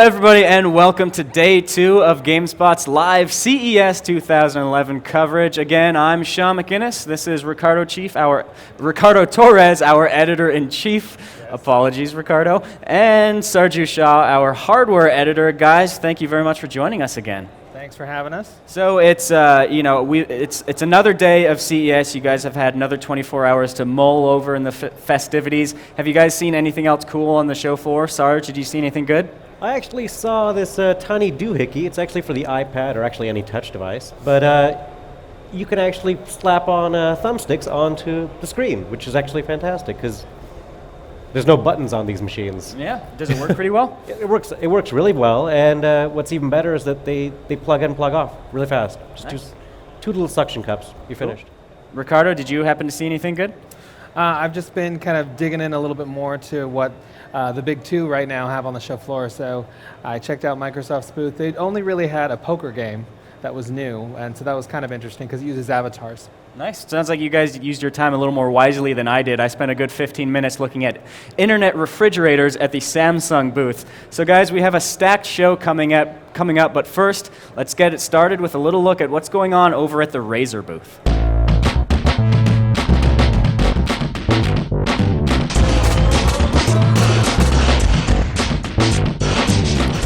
everybody, and welcome to day 2 of GameSpot's live CES 2011 coverage. Again, I'm Sean McInnes. This is Ricardo Torres, our editor-in-chief. Yes. Apologies, Ricardo. And Sarju Shah, our hardware editor. Guys, thank you very much for joining us again. Thanks for having us. So it's it's another day of CES. You guys have had another 24 hours to mull over in the festivities. Have you guys seen anything else cool on the show floor? Sarge, did you see anything good? I actually saw this tiny doohickey. It's actually for the iPad or actually any touch device, but you can actually slap on thumbsticks onto the screen, which is actually fantastic because there's no buttons on these machines. Yeah, does it work pretty well? It works really well, and what's even better is that they plug in and plug off really fast. Just two little suction cups, you're finished. Cool. Ricardo, did you happen to see anything good? I've just been kind of digging in a little bit more to what the big two right now have on the show floor. So I checked out Microsoft's booth. They only really had a poker game that was new, and so that was kind of interesting because it uses avatars. Nice. Sounds like you guys used your time a little more wisely than I did. I spent a good 15 minutes looking at internet refrigerators at the Samsung booth. So guys, we have a stacked show coming up, but first, let's get it started with a little look at what's going on over at the Razer booth.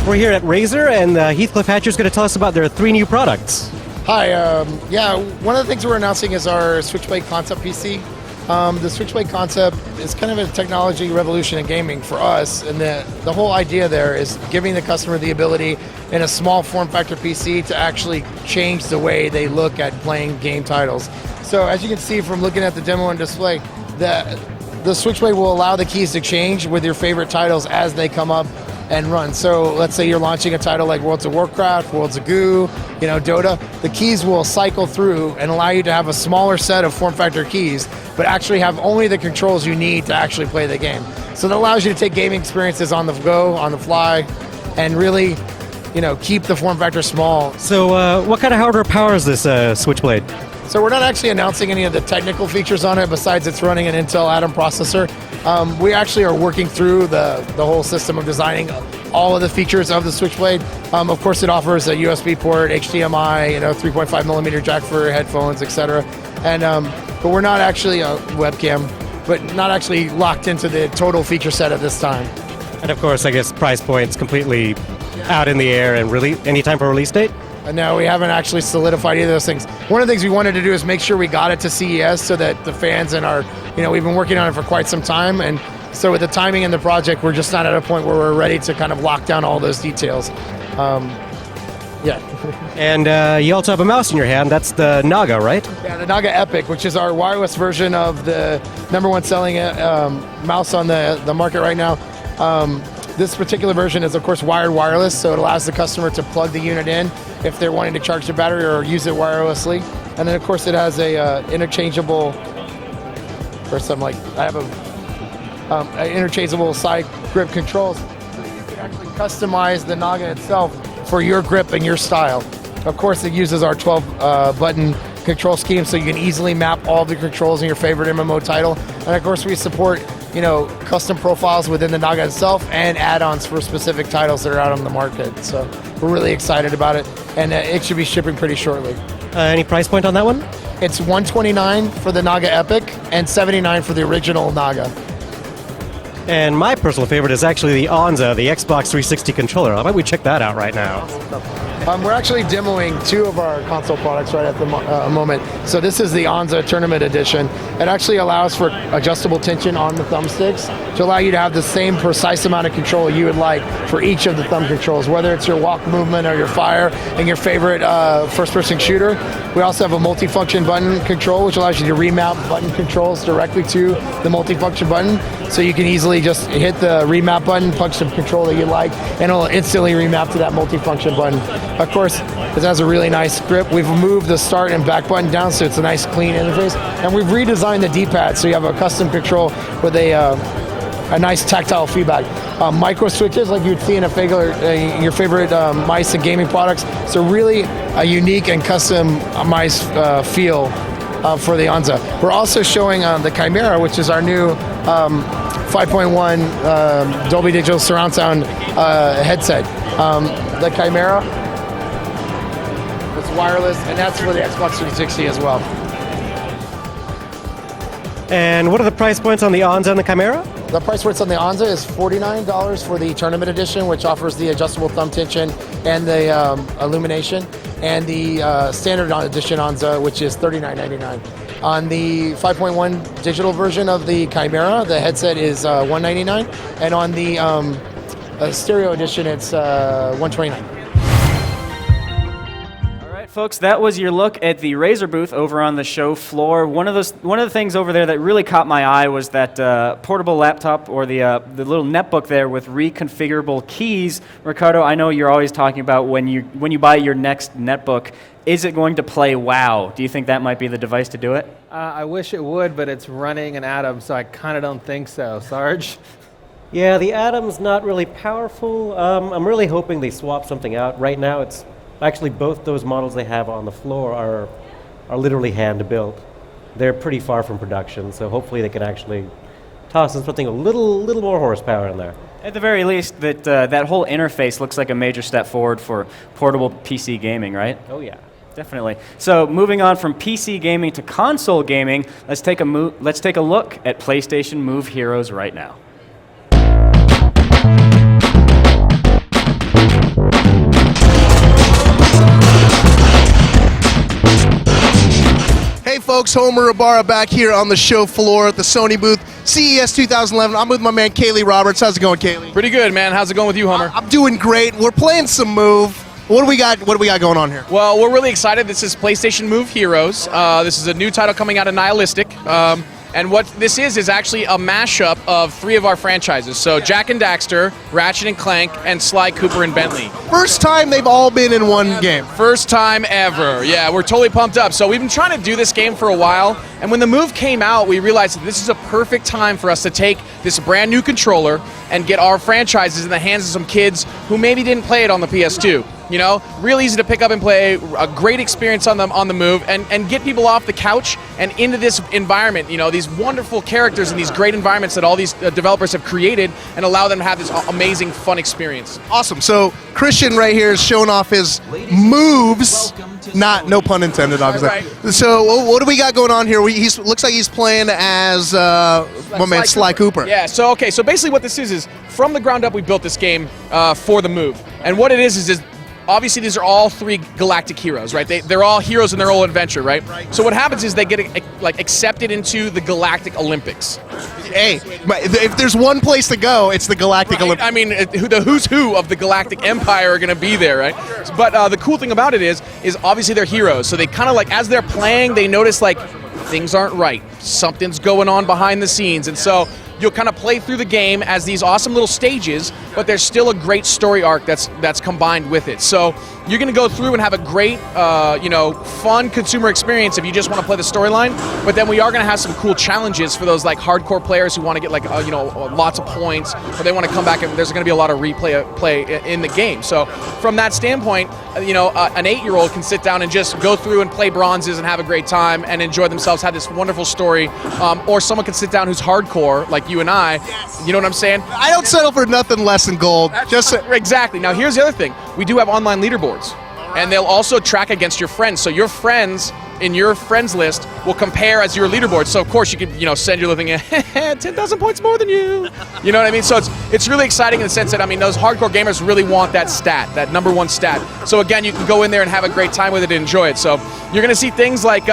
We're here at Razer, and Heathcliff Hatcher's going to tell us about their 3 new products. Hi, one of the things we're announcing is our Switchblade Concept PC. The Switchblade Concept is kind of a technology revolution in gaming for us, and the whole idea there is giving the customer the ability in a small form factor PC to actually change the way they look at playing game titles. So as you can see from looking at the demo and display, the Switchblade will allow the keys to change with your favorite titles as they come up and run. So let's say you're launching a title like Worlds of Warcraft, Worlds of Goo, Dota. The keys will cycle through and allow you to have a smaller set of form factor keys, but actually have only the controls you need to actually play the game. So that allows you to take gaming experiences on the go, on the fly, and really, keep the form factor small. So what kind of hardware powers this Switchblade? So we're not actually announcing any of the technical features on it besides it's running an Intel Atom processor. We actually are working through the whole system of designing all of the features of the Switchblade. Of course, it offers a USB port, HDMI, 3.5 millimeter jack for headphones, etc. And but we're not actually a webcam, but not actually locked into the total feature set at this time. And of course, I guess price point's completely out in the air, and really any time for release date? No, we haven't actually solidified either of those things. One of the things we wanted to do is make sure we got it to CES so that the fans and our, we've been working on it for quite some time, and so with the timing in the project, we're just not at a point where we're ready to kind of lock down all those details. And you also have a mouse in your hand. That's the Naga, right? Yeah, the Naga Epic, which is our wireless version of the #1 selling mouse on the market right now. This particular version is, of course, wired wireless, so it allows the customer to plug the unit in if they're wanting to charge the battery or use it wirelessly. And then, of course, it has a interchangeable, or some I have a interchangeable side grip controls. So you can actually customize the Naga itself for your grip and your style. Of course, it uses our 12-button control scheme, so you can easily map all the controls in your favorite MMO title. And of course, we support custom profiles within the Naga itself and add-ons for specific titles that are out on the market. So we're really excited about it, and it should be shipping pretty shortly. Any price point on that one? It's $129 for the Naga Epic and $79 for the original Naga. And my personal favorite is actually the Onza, the Xbox 360 controller. How about we check that out right now? We're actually demoing 2 of our console products right at the moment. So this is the Onza Tournament Edition. It actually allows for adjustable tension on the thumbsticks to allow you to have the same precise amount of control you would like for each of the thumb controls, whether it's your walk movement or your fire and your favorite first-person shooter. We also have a multifunction button control, which allows you to remount button controls directly to the multifunction button. So you can easily just hit the remap button, punch the control that you like, and it'll instantly remap to that multifunction button. Of course, it has a really nice grip. We've moved the start and back button down, so it's a nice clean interface. And we've redesigned the D-pad, so you have a custom control with a nice tactile feedback. Micro switches like you'd see in your favorite mice and gaming products. So really a unique and customized feel for the Onza. We're also showing the Chimera, which is our new 5.1 Dolby Digital surround sound headset. The Chimera, it's wireless, and that's for the Xbox 360 as well. And what are the price points on the Onza and the Chimera? The price points on the Onza is $49 for the Tournament Edition, which offers the adjustable thumb tension and the illumination, and the Standard Edition Onza, which is $39.99. On the 5.1 digital version of the Chimera, the headset is $199, and on the Stereo Edition, it's $129. Folks, that was your look at the Razer booth over on the show floor. One of the things over there that really caught my eye was that portable laptop, or the little netbook there with reconfigurable keys. Ricardo, I know you're always talking about when you buy your next netbook, is it going to play WoW? Do you think that might be the device to do it? I wish it would, but it's running an Atom, so I kind of don't think so. Sarge? Yeah, the Atom's not really powerful. I'm really hoping they swap something out. Right now, it's actually both those models they have on the floor are literally hand-built. They're pretty far from production, so hopefully they can actually toss in something a little more horsepower in there. At the very least, that whole interface looks like a major step forward for portable PC gaming, right? Oh yeah. Definitely. So moving on from PC gaming to console gaming, let's take a look at PlayStation Move Heroes right now. Hey folks, Homer Ibarra back here on the show floor at the Sony booth, CES 2011. I'm with my man Kaylee Roberts. How's it going, Kaylee? Pretty good, man. How's it going with you, Homer? I'm doing great. We're playing some Move. What do we got going on here? Well, we're really excited. This is PlayStation Move Heroes. This is a new title coming out of Nihilistic. And what this is actually a mashup of 3 of our franchises. So Jak and Daxter, Ratchet and Clank, and Sly Cooper and Bentley. First time they've all been in one game. First time ever. Yeah, we're totally pumped up. So we've been trying to do this game for a while, and when the Move came out, we realized that this is a perfect time for us to take this brand new controller and get our franchises in the hands of some kids who maybe didn't play it on the PS2. You know, real easy to pick up and play, a great experience on the Move, and get people off the couch and into this environment, you know, these wonderful characters and these great environments that all these developers have created, and allow them to have this amazing, fun experience. Awesome. So Christian right here is showing off his moves. No pun intended, obviously. Right. So what do we got going on here? Looks like he's playing as my man Sly Cooper. Yeah, so basically what this is from the ground up we built this game for the Move. And what it is obviously these are all 3 galactic heroes, right? They're all heroes in their own adventure, right? So what happens is they get accepted into the Galactic Olympics. Hey, if there's one place to go, it's the Galactic Olympics. I mean, the who's who of the Galactic Empire are going to be there, right? But the cool thing about it is obviously they're heroes. So they kind of as they're playing, they notice things aren't right. Something's going on behind the scenes, and so you'll kind of play through the game as these awesome little stages, but there's still a great story arc that's combined with it. So you're going to go through and have a great, fun consumer experience if you just want to play the storyline. But then we are going to have some cool challenges for those hardcore players who want to get lots of points, or they want to come back, and there's going to be a lot of play in the game. So from that standpoint, an 8-year-old can sit down and just go through and play bronzes and have a great time and enjoy themselves, have this wonderful story. Or someone can sit down who's hardcore, like you and I. Yes. You know what I'm saying? I don't settle for nothing less than gold. Exactly. Now here's the other thing. We do have online leaderboards, and they'll also track against your friends. So your friends in your friends list will compare as your leaderboard. So of course you can send your little thing, 10,000 points more than you. You know what I mean? So it's really exciting in the sense that those hardcore gamers really want that stat, that #1 stat. So again, you can go in there and have a great time with it and enjoy it. So you're going to see things like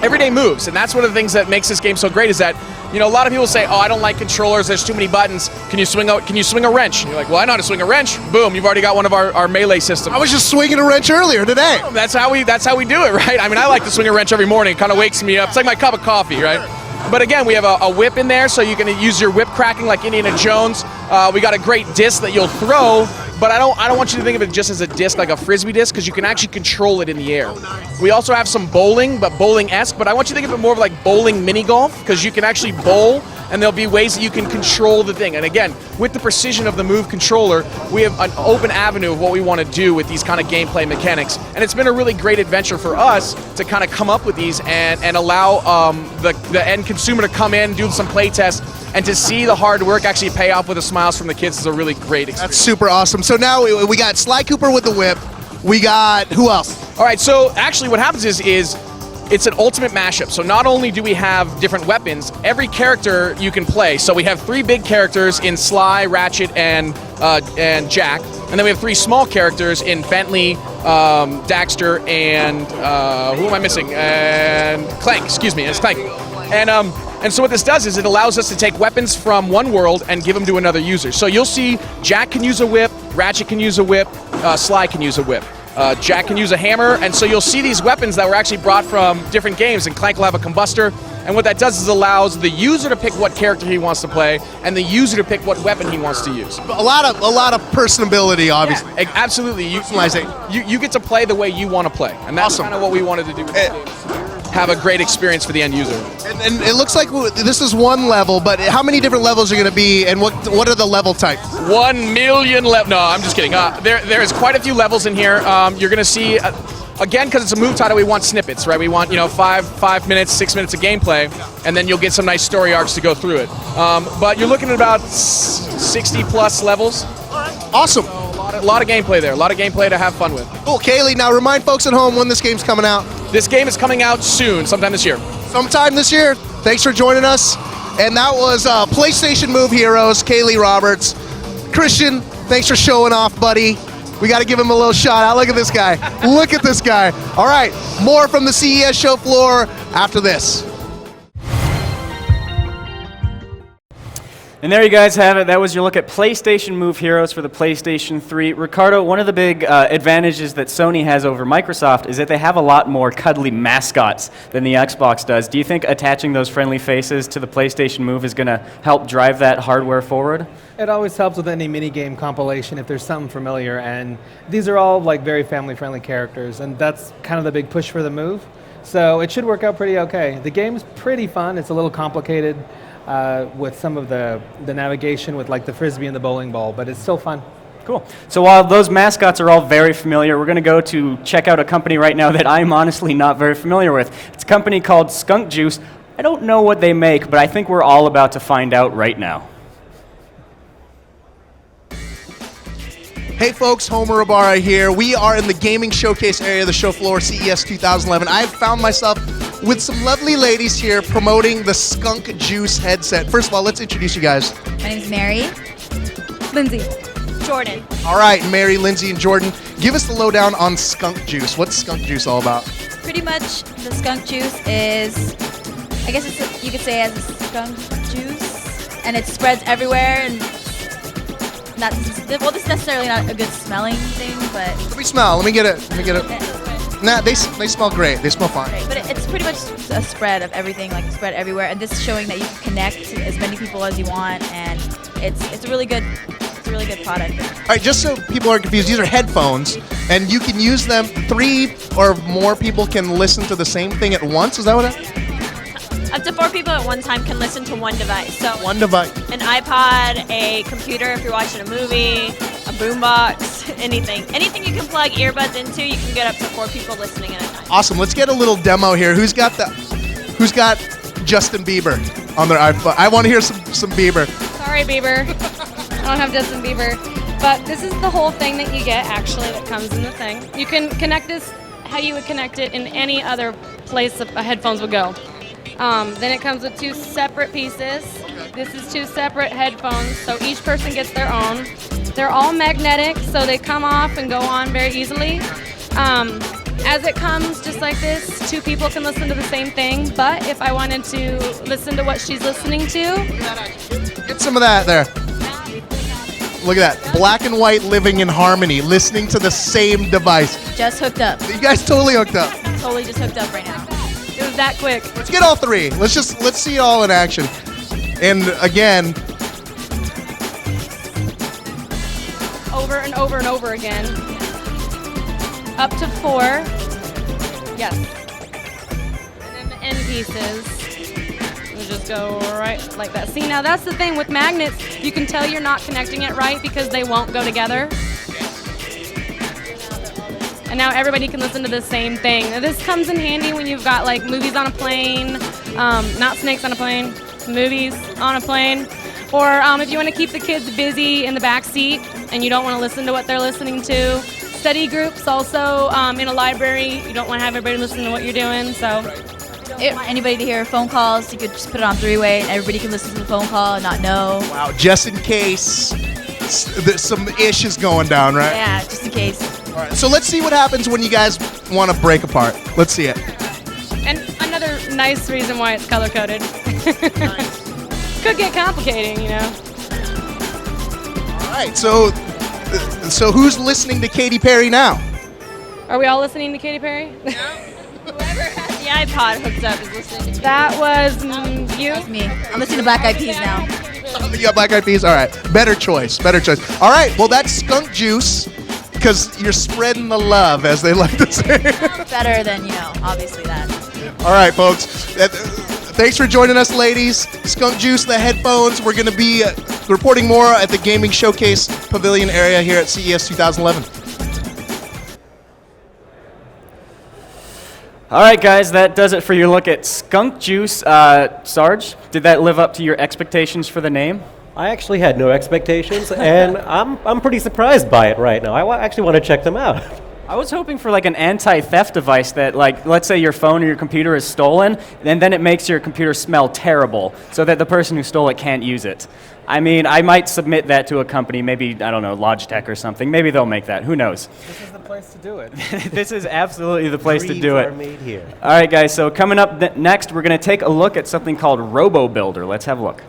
everyday moves, and that's one of the things that makes this game so great is that a lot of people say, oh, I don't like controllers, there's too many buttons, can you swing a wrench? And you're like, well, I know how to swing a wrench. Boom, you've already got one of our melee systems. I was just swinging a wrench earlier today. That's how we do it, right? I mean, I like to swing a wrench every morning. It kind of wakes me up. It's like my cup of coffee, right? But again, we have a whip in there, so you can use your whip cracking like Indiana Jones. We got a great disc that you'll throw, but I don't want you to think of it just as a disc, like a frisbee disc, because you can actually control it in the air. Oh, nice. We also have some bowling, but bowling-esque, but I want you to think of it more of like bowling mini golf, because you can actually bowl and there'll be ways that you can control the thing. And again, with the precision of the Move controller, we have an open avenue of what we want to do with these kind of gameplay mechanics. And it's been a really great adventure for us to kind of come up with these and allow the end consumer to come in, do some play tests, and to see the hard work actually pay off with the smiles from the kids is a really great experience. That's super awesome. So now we got Sly Cooper with the whip. We got, who else? All right, so actually what happens is it's an ultimate mashup. So not only do we have different weapons, every character you can play. So we have 3 big characters in Sly, Ratchet, and Jack. And then we have 3 small characters in Bentley, Daxter, and who am I missing? And Clank, excuse me, it's Clank. And so what this does is it allows us to take weapons from one world and give them to another user. So you'll see Jack can use a whip, Ratchet can use a whip, Sly can use a whip. Jack can use a hammer, and so you'll see these weapons that were actually brought from different games, and Clank will have a combustor, and what that does is allows the user to pick what character he wants to play, and the user to pick what weapon he wants to use. A lot of personability, obviously. Yeah, absolutely. You get to play the way you want to play, and that's awesome. kind of what we wanted to do with this game. Have a great experience for the end user. And it looks like this is one level, but how many different levels are going to be, and what are the level types? 1 million levels. No, I'm just kidding. There is quite a few levels in here. You're going to see, again, because it's a Move title, we want snippets, right? We want 5 minutes, 6 minutes of gameplay, and then you'll get some nice story arcs to go through it. But you're looking at about 60 plus levels. Awesome. A lot of gameplay there. A lot of gameplay to have fun with. Cool, Kaylee. Now remind folks at home when this game's coming out. This game is coming out soon, sometime this year. Sometime this year. Thanks for joining us. And that was PlayStation Move Heroes, Kaylee Roberts. Christian, thanks for showing off, buddy. We got to give him a little shout out. Look at this guy. Look at this guy. All right, more from the CES show floor after this. And there you guys have it. That was your look at PlayStation Move Heroes for the PlayStation 3. Ricardo, one of the big advantages that Sony has over Microsoft is that they have a lot more cuddly mascots than the Xbox does. Do you think attaching those friendly faces to the PlayStation Move is going to help drive that hardware forward? It always helps with any mini-game compilation if there's something familiar, and these are all like very family-friendly characters, and that's kind of the big push for the Move. So it should work out pretty okay. The game's pretty fun. It's a little complicated with some of the navigation with like the Frisbee and the bowling ball, but it's still fun. Cool. So while those mascots are all very familiar, we're going to go to check out a company right now that I'm honestly not very familiar with. It's a company called Skunk Juice. I don't know what they make, but I think we're all about to find out right now. Hey folks, Homer Ibarra here. We are in the gaming showcase area of the show floor, CES 2011. I've found myself with some lovely ladies here promoting the Skunk Juice headset. First of all, let's introduce you guys. My name's Mary. Lindsay. Jordan. All right, Mary, Lindsay, and Jordan, give us the lowdown on Skunk Juice. What's Skunk Juice all about? Pretty much the Skunk Juice is, I guess you could say as a skunk juice, and it spreads everywhere, and this is necessarily not a good smelling thing, but... Let me smell. Let me get it. Nah, they smell great. They smell fine. Right, but it's pretty much a spread of everything, like spread everywhere, and this is showing that you can connect to as many people as you want, and it's a really good product. All right, just so people aren't confused, these are headphones, and you can use them. 3 or more people can listen to the same thing at once. Is that what Up to 4 people at one time can listen to one device. So one device? An iPod, a computer if you're watching a movie, a boombox, anything. Anything you can plug earbuds into, you can get up to 4 people listening at a time. Awesome. Let's get a little demo here. Who's got Justin Bieber on their iPhone? I want to hear some Bieber. Sorry, Bieber. I don't have Justin Bieber. But this is the whole thing that you get, actually, that comes in the thing. You can connect this how you would connect it in any other place a headphones would go. Then it comes with 2 separate pieces. This is 2 separate headphones, so each person gets their own. They're all magnetic, so they come off and go on very easily. As it comes, just like this, 2 people can listen to the same thing, but if I wanted to listen to what she's listening to... Get some of that there. Look at that. Black and white living in harmony, listening to the same device. Just hooked up. You guys totally hooked up. Totally just hooked up right now. It was that quick. Let's get all 3. Let's see it all in action. And again, Over and over and over again. Up to 4. Yes. And then the end pieces. It'll just go right like that. See, now that's the thing with magnets. You can tell you're not connecting it right because they won't go together. And now everybody can listen to the same thing. Now, this comes in handy when you've got like movies on a plane, not snakes on a plane, movies on a plane. Or if you want to keep the kids busy in the back seat and you don't want to listen to what they're listening to. Study groups also in a library. You don't want to have everybody listen to what you're doing. So, Don't want anybody to hear phone calls. You could just put it on three-way, and everybody can listen to the phone call and not know. Wow, just in case there's some issues going down, right? Yeah, just in case. All right, so let's see what happens when you guys want to break apart. Let's see it. and another nice reason why it's color coded. Could get complicating, you know. All right, so who's listening to Katy Perry now? Are we all listening to Katy Perry? Whoever has the iPod hooked up is listening to That was you. That's me. I'm listening to Black Eyed Peas now. You got Black Eyed Peas? All right, better choice. All right, well, that's Skunk Juice, because you're spreading the love, as they like to say. Better than, obviously that. All right, folks. Thanks for joining us, ladies. Skunk Juice, the headphones. We're going to be reporting more at the Gaming Showcase Pavilion area here at CES 2011. All right, guys, that does it for your look at Skunk Juice. Sarge, did that live up to your expectations for the name? I actually had no expectations, and I'm pretty surprised by it right now. I actually want to check them out. I was hoping for like an anti-theft device that, like, let's say your phone or your computer is stolen, and then it makes your computer smell terrible, so that the person who stole it can't use it. I mean, I might submit that to a company, maybe, I don't know, Logitech or something. Maybe they'll make that. Who knows? This is the place to do it. This is absolutely the place to do Dreams it. are made here. All right, guys, so coming up next, we're going to take a look at something called RoboBuilder. Let's have a look.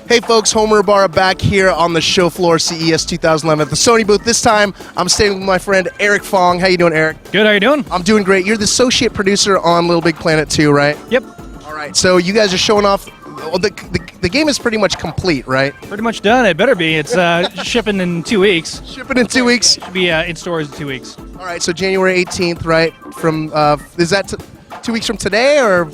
Hey folks, Homer Ibarra back here on the show floor, CES 2011 at the Sony booth. This time, I'm staying with my friend Eric Fong. How you doing, Eric? Good, how you doing? I'm doing great. You're the associate producer on Little Big Planet 2, right? Yep. All right, so you guys are showing off. Well, the game is pretty much complete, right? Pretty much done. It better be. It's shipping in 2 weeks. Shipping in 2 weeks. Should be in stores in 2 weeks. All right, so January 18th, right? From is that 2 weeks from today, or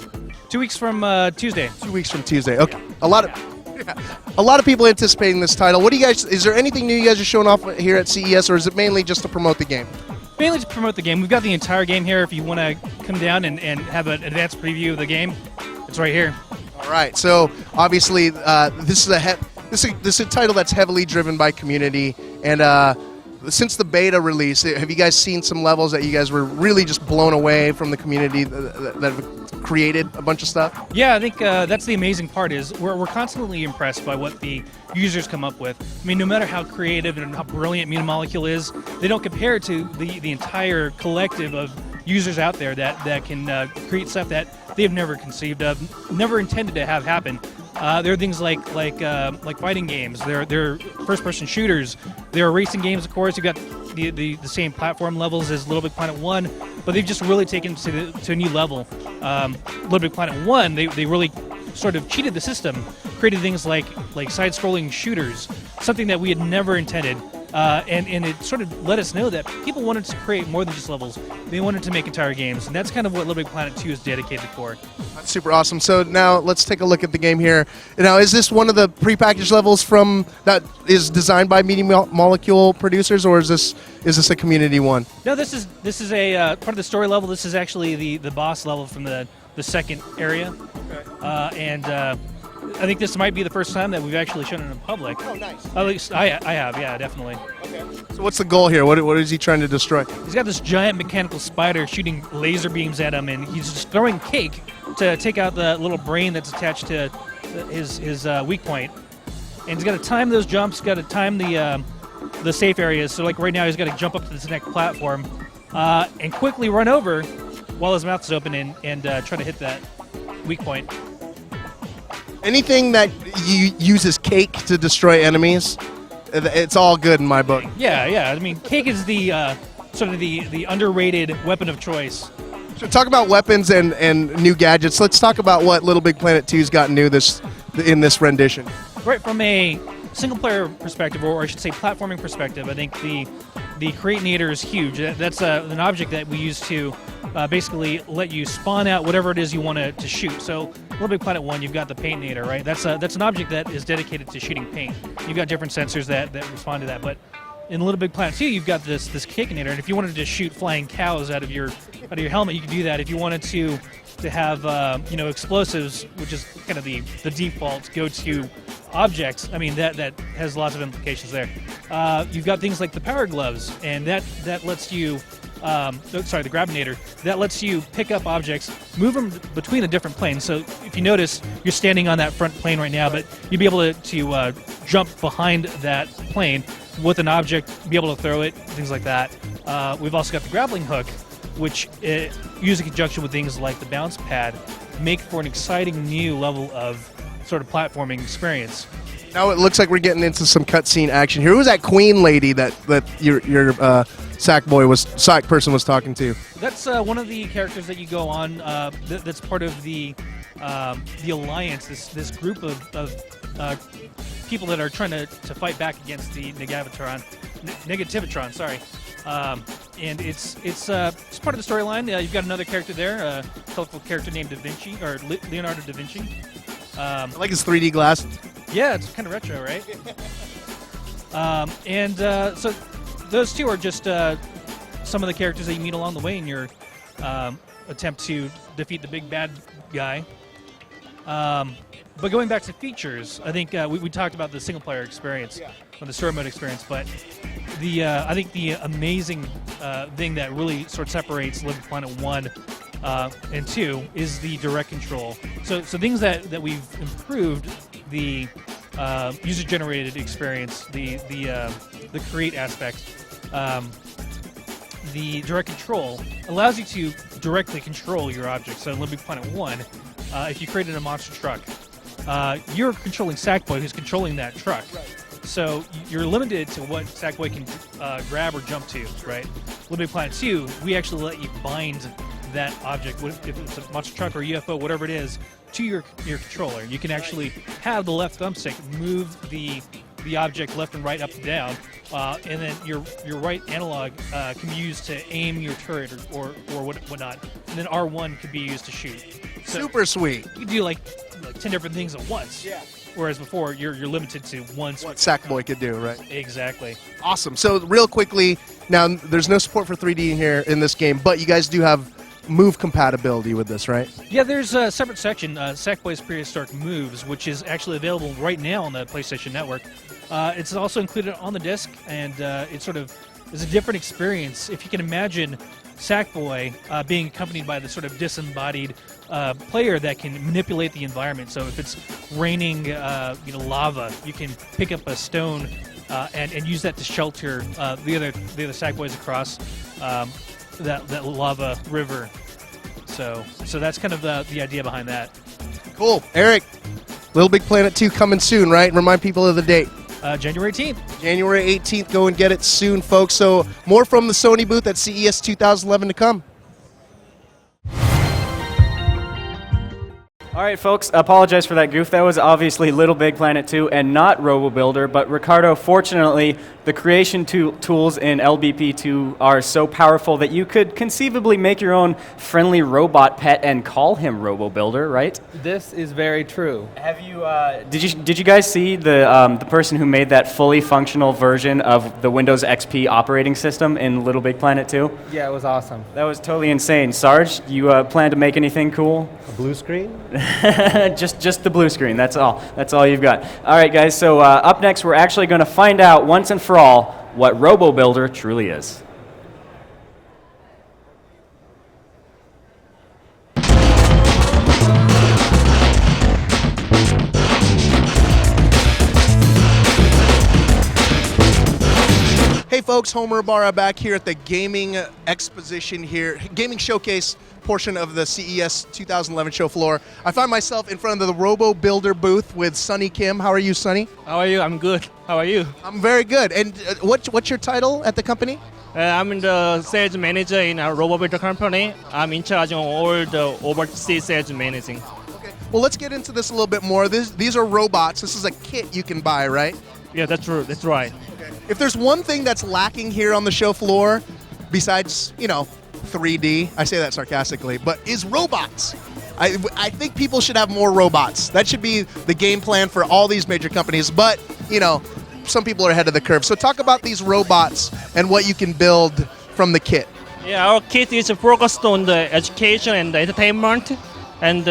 2 weeks from Tuesday. 2 weeks from Tuesday? Okay. A lot of people anticipating this title. What do you guys? Is there anything new you guys are showing off here at CES, or is it mainly just to promote the game? Mainly to promote the game. We've got the entire game here. If you want to come down and have an advanced preview of the game, it's right here. All right. So obviously, this is a title that's heavily driven by community, and since the beta release, have you guys seen some levels that you guys were really just blown away from the community that have created a bunch of stuff? Yeah, I think that's the amazing part is we're constantly impressed by what the users come up with. I mean, no matter how creative and how brilliant Mutant Molecule is, they don't compare to the entire collective of users out there that can create stuff that they've never conceived of, never intended to have happen. There are things like fighting games. There are first-person shooters. There are racing games, of course. You've got the same platform levels as Little Big Planet 1, but they've just really taken it to a new level. Little Big Planet 1, they really sort of cheated the system, created things like side-scrolling shooters, something that we had never intended. And it sort of let us know that people wanted to create more than just levels. They wanted to make entire games, and that's kind of what Little Big Planet 2 is dedicated for. That's super awesome. So now let's take a look at the game here. Now, is this one of the prepackaged levels from that is designed by Media Molecule producers, or is this a community one? No, this is a part of the story level. This is actually the boss level from the second area. Okay. And I think this might be the first time that we've actually shown it in public. Oh, nice. At least I have, yeah, definitely. Okay. So what's the goal here? What is he trying to destroy? He's got this giant mechanical spider shooting laser beams at him, and he's just throwing cake to take out the little brain that's attached to his weak point. And he's got to time those jumps. Got to time the safe areas. So like right now, he's got to jump up to this next platform and quickly run over while his mouth is open and try to hit that weak point. Anything that uses cake to destroy enemies, it's all good in my book. Yeah. I mean, cake is the sort of the underrated weapon of choice. So talk about weapons and new gadgets. Let's talk about what Little Big Planet 2's got new in this rendition. Right from a single player perspective, or I should say platforming perspective, I think the Create Nader is huge. That's an object that we use to basically let you spawn out whatever it is you want to shoot. So Little Big Planet 1, you've got the Paint Nader, right? That's an object that is dedicated to shooting paint. You've got different sensors that respond to that, but in Little Big Planet 2, you've got this Cake-Nader, and if you wanted to shoot flying cows out of your helmet, you could do that. If you wanted to have explosives, which is kind of the default go-to objects, I mean that has lots of implications there. You've got things like the Power Gloves, and that lets you the Grabinator, that lets you pick up objects, move them between the different planes. So if you notice, you're standing on that front plane right now, but you'd be able to jump behind that plane with an object, be able to throw it, things like that. We've also got the grappling hook, which used in conjunction with things like the bounce pad, make for an exciting new level of sort of platforming experience. Now it looks like we're getting into some cutscene action here. Who was that queen lady that your Sack person was talking to? That's one of the characters that you go on. That's part of the alliance. This group of people that are trying to fight back against the Negativitron. Sorry. And it's part of the storyline. You've got another character there, a colorful character named Da Vinci, or Leonardo da Vinci. I like his 3D glasses. Yeah, it's kind of retro, right? So those two are just some of the characters that you meet along the way in your attempt to defeat the big bad guy. But going back to features, I think we talked about the single-player experience, or the story mode experience, but I think the amazing thing that really sort of separates Little Big Planet 1 and 2 is the direct control. So things that we've improved, the user-generated experience, the create aspect, the direct control allows you to directly control your objects. So in Little Big Planet 1, if you created a monster truck, you're controlling Sackboy, who's controlling that truck. Right. So you're limited to what Sackboy can grab or jump to, right? Little Big Planet 2, we actually let you bind that object, if it's a monster truck or UFO, whatever it is, to your controller. You can actually have the left thumbstick move the object left and right, up and down, and then your right analog can be used to aim your turret or whatnot, and then R1 could be used to shoot. So super sweet. You can do like 10 different things at once. Yeah. Whereas before, you're limited to one. What Sackboy could do, right? Exactly. Awesome. So real quickly, now there's no support for 3D in here in this game, but you guys do have move compatibility with this, right? Yeah, there's a separate section, Sackboy's Prehistoric Moves, which is actually available right now on the PlayStation Network. It's also included on the disc, and it sort of is a different experience. If you can imagine Sackboy being accompanied by the sort of disembodied player that can manipulate the environment. So if it's raining, lava, you can pick up a stone and use that to shelter the other Sackboys across that lava river. So that's kind of the idea behind that. Cool, Eric. Little Big Planet 2 coming soon, right? Remind people of the date. January 18th. January 18th. Go and get it soon, folks. So more from the Sony booth at CES 2011 to come. All right, folks, apologize for that goof. That was obviously Little Big Planet 2 and not RoboBuilder, but Ricardo, fortunately, the creation tools in LBP2 are so powerful that you could conceivably make your own friendly robot pet and call him RoboBuilder, right? This is very true. Have you, did you guys see the person who made that fully functional version of the Windows XP operating system in Little Big Planet 2? Yeah, it was awesome. That was totally insane. Sarge, you plan to make anything cool? A blue screen? just the blue screen. That's all. That's all you've got. All right, guys. So up next, we're actually going to find out once and for all what RoboBuilder truly is. Hey folks, Homer Ibarra back here at the gaming exposition here, gaming showcase portion of the CES 2011 show floor. I find myself in front of the RoboBuilder booth with Sonny Kim. How are you, Sonny? How are you? I'm good. How are you? I'm very good. And what's your title at the company? I'm the sales manager in a RoboBuilder company. I'm in charge of all the overseas sales managing. Okay. Well, let's get into this a little bit more. These are robots. This is a kit you can buy, right? Yeah, that's true. That's right. If there's one thing that's lacking here on the show floor, besides 3D, I say that sarcastically, but is robots. I think people should have more robots. That should be the game plan for all these major companies. But some people are ahead of the curve. So talk about these robots and what you can build from the kit. Yeah, our kit is focused on the education and the entertainment, and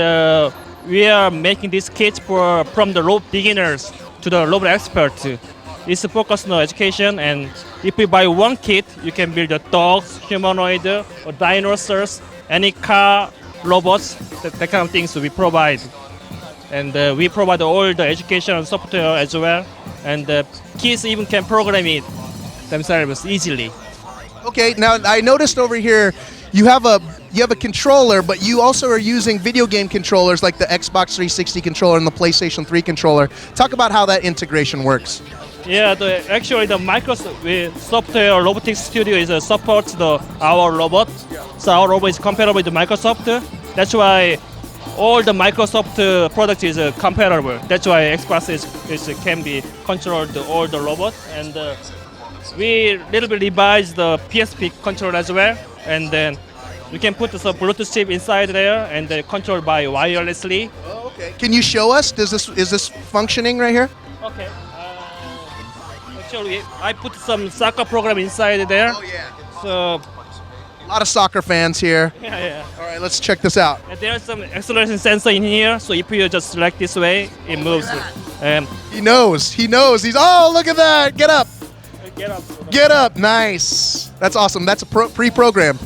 we are making this kit from the robot beginners to the robot experts. It's focused on education, and if you buy one kit, you can build dogs, humanoid, or dinosaurs, any car, robots, that kind of things we provide. And we provide all the education and software as well, and kids even can program it themselves easily. Okay, now I noticed over here you have a controller, but you also are using video game controllers like the Xbox 360 controller and the PlayStation 3 controller. Talk about how that integration works. Yeah, actually the Microsoft software robotics studio supports our robot, so our robot is compatible with Microsoft. That's why all the Microsoft product is comparable. That's why Xbox can be controlled all the robot, and we little bit revised the PSP controller as well, and then you can put some Bluetooth chip inside there and control by wirelessly. Oh, okay. Can you show us? Is this functioning right here? Okay. Actually, I put some soccer program inside there. Oh yeah. So. A lot of soccer fans here. Yeah. All right, let's check this out. And there's some acceleration sensor in here, so if you just select this way, it moves. He knows. He's. Oh, look at that! Get up. Get up. Nice. That's awesome. That's a pre-programmed.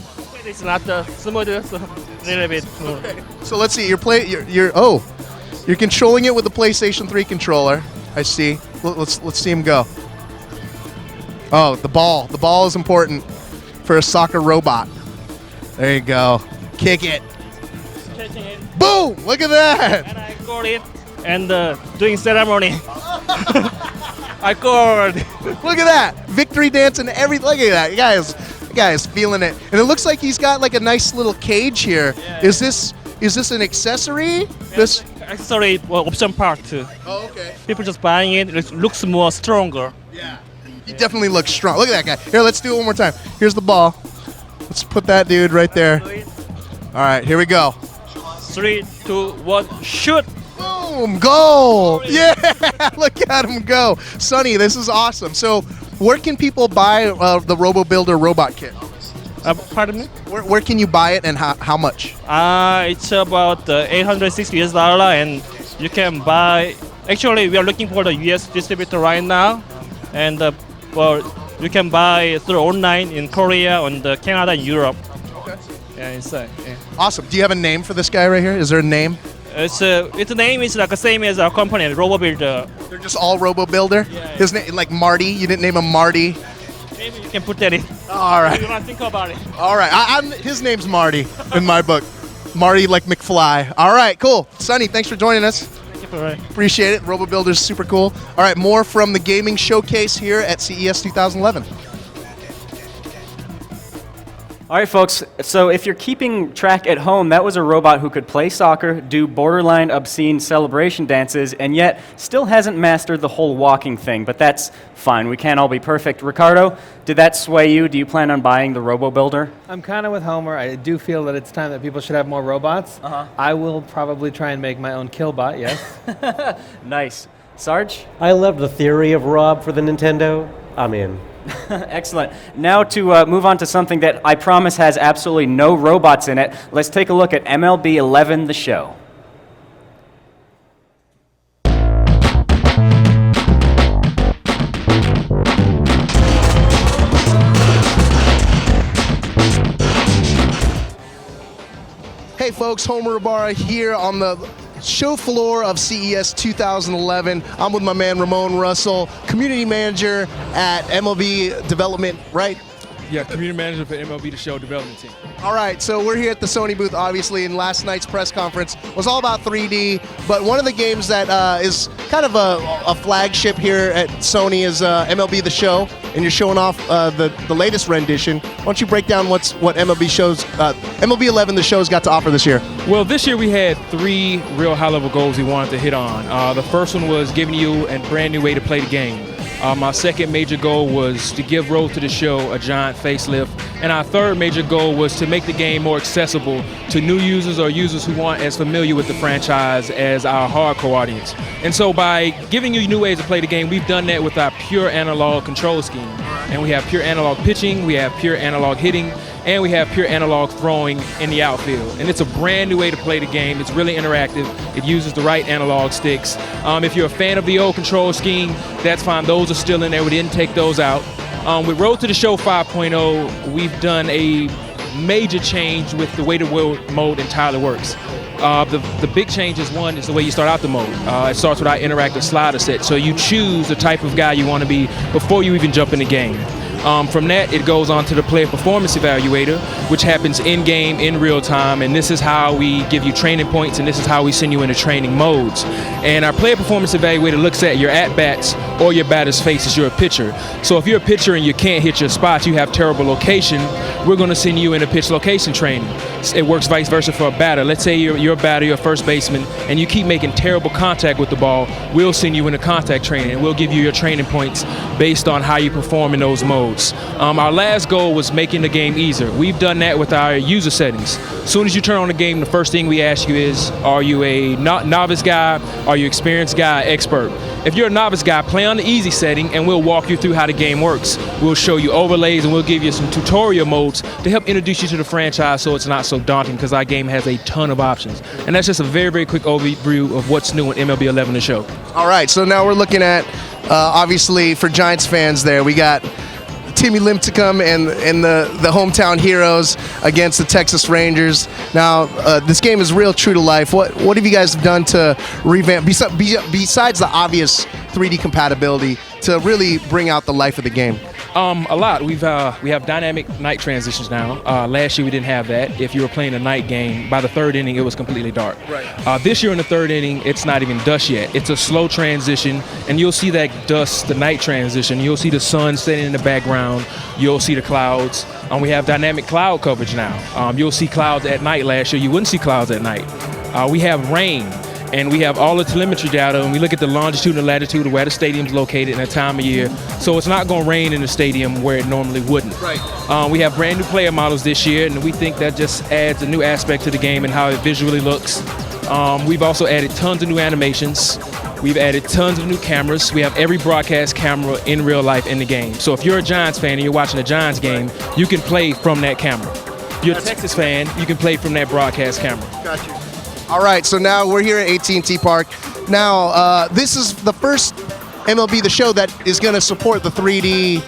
It's not smooth, so a little bit. Okay. So let's see. You're controlling it with the PlayStation 3 controller. I see. Let's see him go. Oh, the ball. The ball is important for a soccer robot. There you go. Kick it. Catching it. Boom! Look at that. And I got it and doing ceremony. I scored. Look at that. Victory dance and everything. Look at that. You guys feeling it. And it looks like he's got like a nice little cage here. Yeah. Is this an accessory? This accessory option part too. Oh, okay. People just buying it. It looks more stronger. Yeah. He definitely looks strong. Look at that guy. Here, let's do it one more time. Here's the ball. Let's put that dude right there. All right, here we go. 3, 2, 1, shoot! Boom! Goal! Yeah! Look at him go. Sonny, this is awesome. So, where can people buy the RoboBuilder robot kit? Pardon me? Where can you buy it and how much? It's about $860, and you can buy. Actually, we are looking for the US distributor right now, and you can buy through online in Korea, on the Canada, and Europe. Okay. Yeah. Awesome. Do you have a name for this guy right here? Is there a name? Its name is like the same as our company, RoboBuilder. They're just all RoboBuilder? Yeah. His name, like Marty. You didn't name him Marty. Maybe you can put that in. All right. You want to think about it. All right. His name's Marty in my book. Marty like McFly. All right. Cool. Sonny, thanks for joining us. Appreciate it. RoboBuilder's super cool. All right, more from the gaming showcase here at CES 2011. All right, folks, so if you're keeping track at home, that was a robot who could play soccer, do borderline obscene celebration dances, and yet still hasn't mastered the whole walking thing, but that's fine. We can't all be perfect. Ricardo, did that sway you? Do you plan on buying the RoboBuilder? I'm kind of with Homer. I do feel that it's time that people should have more robots. I will probably try and make my own Killbot, yes. Nice. Sarge? I love the theory of Rob for the Nintendo. I'm in. Excellent. Now to move on to something that I promise has absolutely no robots in it, let's take a look at MLB 11 The Show. Hey folks, Homer Ibarra here on the show floor of CES 2011. I'm with my man Ramon Russell, community manager at MLB Development, right? Yeah, community manager for MLB The Show development team. All right, so we're here at the Sony booth, obviously, and last night's press conference was all about 3D, but one of the games that is kind of a flagship here at Sony is MLB The Show, and you're showing off the latest rendition. Why don't you break down what MLB 11 The Show's got to offer this year? Well, this year we had 3 real high-level goals we wanted to hit on. The first one was giving you a brand new way to play the game. My second major goal was to give Road to the Show a giant facelift. And our third major goal was to make the game more accessible to new users or users who aren't as familiar with the franchise as our hardcore audience. And so by giving you new ways to play the game, we've done that with our pure analog control scheme. And we have pure analog pitching, we have pure analog hitting, and we have pure analog throwing in the outfield. And it's a brand new way to play the game. It's really interactive. It uses the right analog sticks. If you're a fan of the old control scheme, that's fine. Those are still in there. We didn't take those out. With Road to the Show 5.0, we've done a major change with the way the mode entirely works. The big change is one is the way you start out the mode. It starts with our interactive slider set. So you choose the type of guy you want to be before you even jump in the game. From that, it goes on to the player performance evaluator, which happens in-game, in real time, and this is how we give you training points, and this is how we send you into training modes. And our player performance evaluator looks at your at-bats or your batter's face as you're a pitcher. So if you're a pitcher and you can't hit your spots, you have terrible location, we're going to send you into pitch location training. It works vice versa for a batter. Let's say you're a batter, you're a first baseman, and you keep making terrible contact with the ball, we'll send you into contact training, and we'll give you your training points based on how you perform in those modes. Our last goal was making the game easier. We've done that with our user settings. As soon as you turn on the game, the first thing we ask you is, are you a novice guy, are you experienced guy, expert? If you're a novice guy, play on the easy setting and we'll walk you through how the game works. We'll show you overlays and we'll give you some tutorial modes to help introduce you to the franchise so it's not so daunting, because our game has a ton of options. And that's just a very, very quick overview of what's new in MLB 11 The Show. All right, so now we're looking at, obviously, for Giants fans there, we got Timmy Lincecum and the hometown heroes against the Texas Rangers. Now, this game is real true to life. What have you guys done to revamp, besides the obvious 3D compatibility, to really bring out the life of the game? A lot. We have dynamic night transitions now. Last year we didn't have that. If you were playing a night game, by the third inning it was completely dark. Right. This year in the third inning, it's not even dusk yet. It's a slow transition, and you'll see that dusk, the night transition. You'll see the sun setting in the background. You'll see the clouds. We have dynamic cloud coverage now. You'll see clouds at night. Last year you wouldn't see clouds at night. We have rain. And we have all the telemetry data, and we look at the longitude and latitude of where the stadium's located and the time of year. So it's not going to rain in the stadium where it normally wouldn't. Right. We have brand new player models this year, and we think that just adds a new aspect to the game and how it visually looks. We've also added tons of new animations. We've added tons of new cameras. We have every broadcast camera in real life in the game. So if you're a Giants fan and you're watching a Giants game, you can play from that camera. If you're a Texas fan, you can play from that broadcast camera. Got you. All right, so now we're here at AT&T Park. Now, this is the first MLB The Show that is going to support the 3D,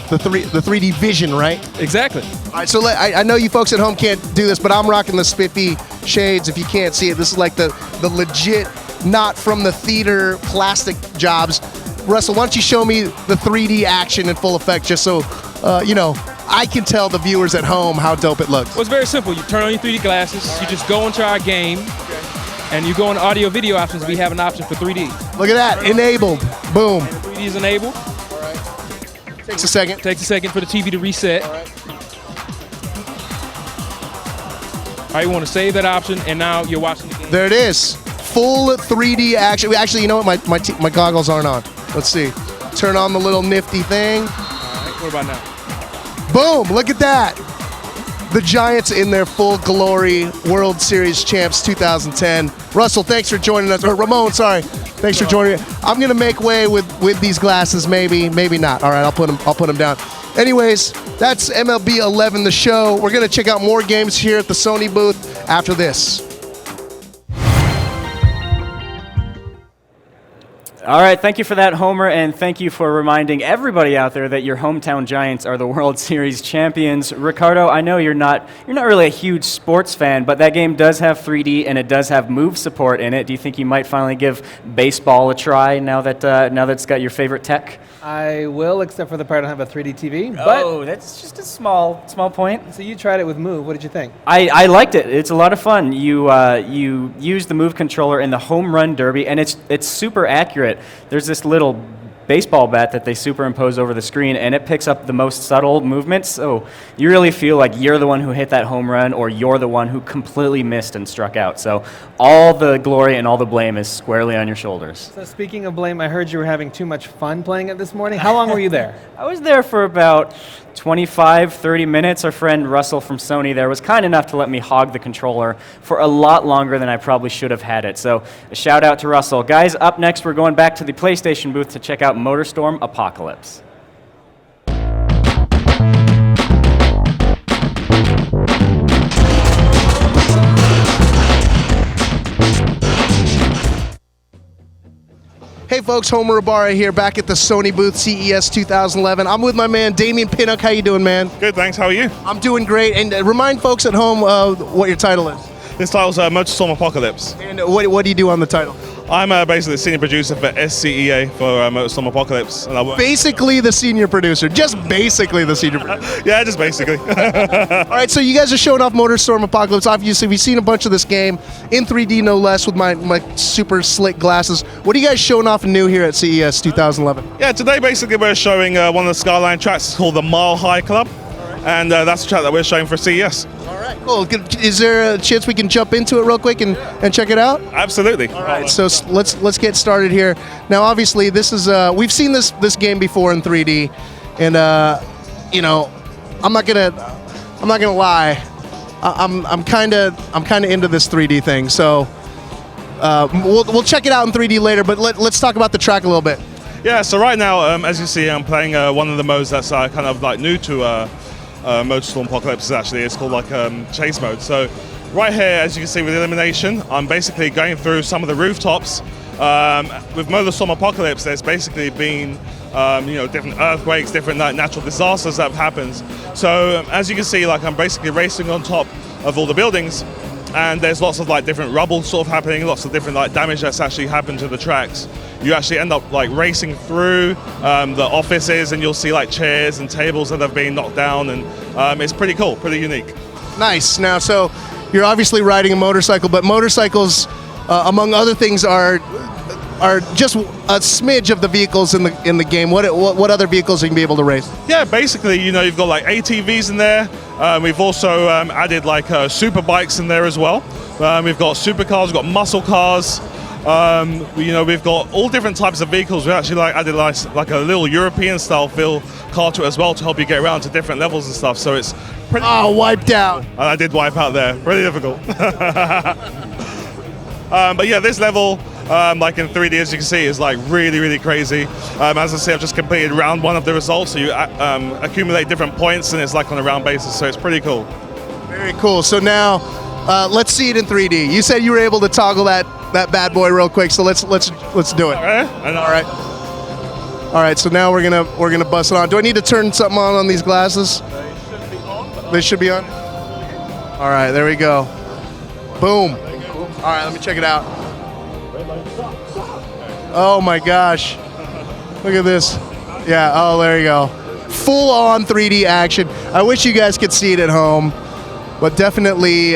the 3D vision, right? Exactly. All right, so I know you folks at home can't do this, but I'm rocking the spiffy shades. If you can't see it, this is like the legit, not from the theater plastic jobs. Russell, why don't you show me the 3D action in full effect, just so I can tell the viewers at home how dope it looks. Well, it's very simple. You turn on your 3D glasses, you just go into our game, and you go in audio video options. We have an option for 3D. Look at that, enabled, boom. And 3D is enabled. All right. Takes a second. Takes a second for the TV to reset. All right. All right, you want to save that option, and now you're watching the game. There it is, full 3D action. Actually, you know what, my goggles aren't on. Let's see. Turn on the little nifty thing. All right, what about now? Boom, look at that. The Giants in their full glory, World Series champs 2010. Russell, thanks for joining us. Or Ramon, sorry. Thanks for joining me. I'm going to make way with these glasses, maybe not. All right, I'll put them down. Anyways, that's MLB 11 The Show. We're going to check out more games here at the Sony booth after this. All right, thank you for that, Homer, and thank you for reminding everybody out there that your hometown Giants are the World Series champions. Ricardo, I know you're not really a huge sports fan, but that game does have 3D and it does have move support in it. Do you think you might finally give baseball a try now that it's got your favorite tech? I will, except for the part I don't have a 3D TV. But that's just a small point. So you tried it with Move. What did you think? I liked it. It's a lot of fun. You use the Move controller in the home run derby, and it's super accurate. There's this little baseball bat that they superimpose over the screen, and it picks up the most subtle movements. So you really feel like you're the one who hit that home run, or you're the one who completely missed and struck out. So all the glory and all the blame is squarely on your shoulders. So speaking of blame, I heard you were having too much fun playing it this morning. How long were you there? I was there for about 25, 30 minutes. Our friend Russell from Sony there was kind enough to let me hog the controller for a lot longer than I probably should have had it. So a shout out to Russell. Guys, up next we're going back to the PlayStation booth to check out Motorstorm Apocalypse. Hey folks, Homer Ibarra here, back at the Sony booth, CES 2011. I'm with my man, Damien Pinnock. How you doing, man? Good, thanks. How are you? I'm doing great. And remind folks at home what your title is. This title's Motorstorm Apocalypse. And what do you do on the title? I'm basically the senior producer for SCEA for Motorstorm Apocalypse. And I work basically the senior producer. Just basically the senior producer. Yeah, just basically. All right, so you guys are showing off Motorstorm Apocalypse. Obviously, we've seen a bunch of this game in 3D, no less, with my super slick glasses. What are you guys showing off new here at CES 2011? Yeah, today basically we're showing one of the Skyline tracks called the Mile High Club. And that's the track that we're showing for CES. All right, cool. Is there a chance we can jump into it real quick and check it out? Absolutely. All right, so let's get started here. Now, obviously, this is we've seen this game before in 3D, and you know, I'm not gonna lie, I'm kind of into this 3D thing. So we'll check it out in 3D later. But let's talk about the track a little bit. Yeah. So right now, as you see, I'm playing one of the modes that's kind of like new to. Motorstorm Apocalypse actually. It's called like chase mode. So right here, as you can see with elimination, I'm basically going through some of the rooftops. With Motorstorm Apocalypse, there's basically been different earthquakes, different natural disasters that have happened. So as you can see, like I'm basically racing on top of all the buildings, and there's lots of like different rubble sort of happening, lots of different like damage that's actually happened to the tracks. You actually end up like racing through the offices, and you'll see like chairs and tables that have been knocked down, and it's pretty cool, pretty unique. Nice. Now, so you're obviously riding a motorcycle, but motorcycles, among other things, are just a smidge of the vehicles in the game. What other vehicles you can be able to race? Yeah, basically, you've got like ATVs in there. We've also added like super bikes in there as well. We've got supercars, we've got muscle cars. We've got all different types of vehicles. We actually added like a little European style feel car to it as well to help you get around to different levels and stuff. So it's pretty. Oh, wiped out. I did wipe out there. Really difficult. But yeah, this level, like in 3D, as you can see, is like really, really crazy. As I say, I've just completed round 1 of the results, so you accumulate different points, and it's like on a round basis. So it's pretty cool. Very cool. So now, let's see it in 3D. You said you were able to toggle that bad boy real quick, so let's do it. All right. So now we're gonna bust it on. Do I need to turn something on these glasses? They should be on. All right, there we go. Boom. All right, let me check it out. Oh my gosh. Look at this. Yeah, oh, there you go. Full on 3D action. I wish you guys could see it at home, but definitely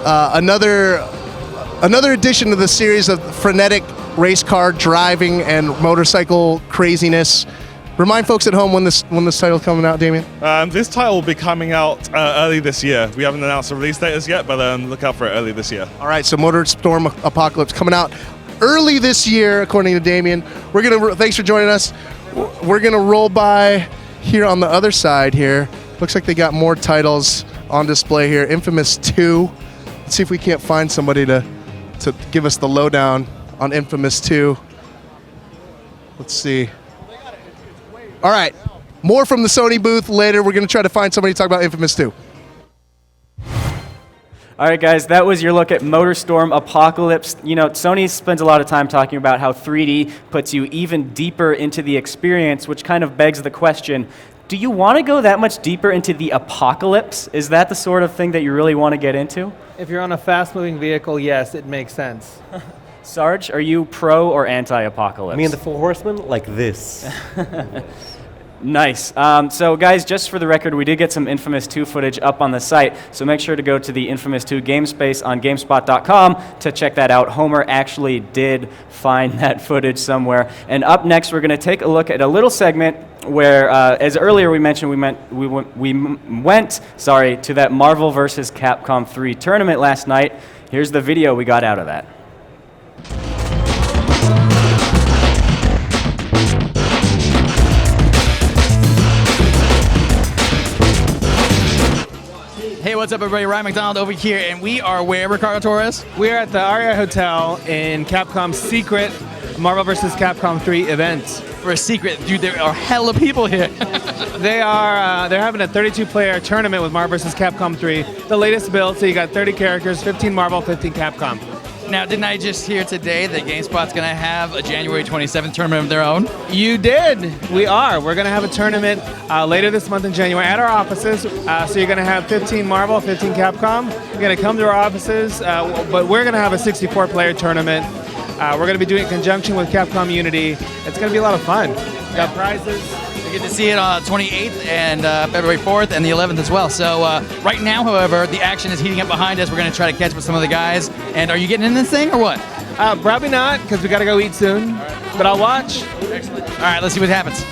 another addition to the series of frenetic race car driving and motorcycle craziness. Remind folks at home when this title's coming out, Damien. This title will be coming out early this year. We haven't announced a release date as yet, but look out for it early this year. All right, so Motorstorm Apocalypse coming out early this year, according to Damien. Thanks for joining us. We're gonna roll by here on the other side here. Looks like they got more titles on display here. Infamous 2. Let's see if we can't find somebody to give us the lowdown on Infamous 2. Let's see. All right, more from the Sony booth later. We're going to try to find somebody to talk about Infamous 2. All right, guys, that was your look at Motorstorm Apocalypse. Sony spends a lot of time talking about how 3D puts you even deeper into the experience, which kind of begs the question, do you want to go that much deeper into the apocalypse? Is that the sort of thing that you really want to get into? If you're on a fast-moving vehicle, yes, it makes sense. Sarge, are you pro or anti-apocalypse? I mean, the Four Horsemen, like this. Nice. So guys, just for the record, we did get some Infamous 2 footage up on the site, so make sure to go to the Infamous 2 game space on GameSpot.com to check that out. Homer actually did find that footage somewhere. And up next, we're going to take a look at a little segment where, as earlier we mentioned, we went to that Marvel vs. Capcom 3 tournament last night. Here's the video we got out of that. Hey, what's up, everybody? Ryan McDonald over here, and we are where, Ricardo Torres? We're at the Aria Hotel in Capcom's secret Marvel vs. Capcom 3 event. For a secret, dude, there are hella people here. They're having a 32-player tournament with Marvel vs. Capcom 3. The latest build, so you got 30 characters, 15 Marvel, 15 Capcom. Now, didn't I just hear today that GameSpot's going to have a January 27th tournament of their own? You did. We are. We're going to have a tournament later this month in January at our offices. So you're going to have 15 Marvel, 15 Capcom. You're going to come to our offices, but we're going to have a 64-player tournament. We're going to be doing it in conjunction with Capcom Unity. It's going to be a lot of fun. We got prizes. You get to see it on 28th and February 4th and the 11th as well. So right now, however, the action is heating up behind us. We're going to try to catch up with some of the guys. And are you getting in this thing or what? Probably not, because we got to go eat soon. But I'll watch. Excellent. All right, let's see what happens.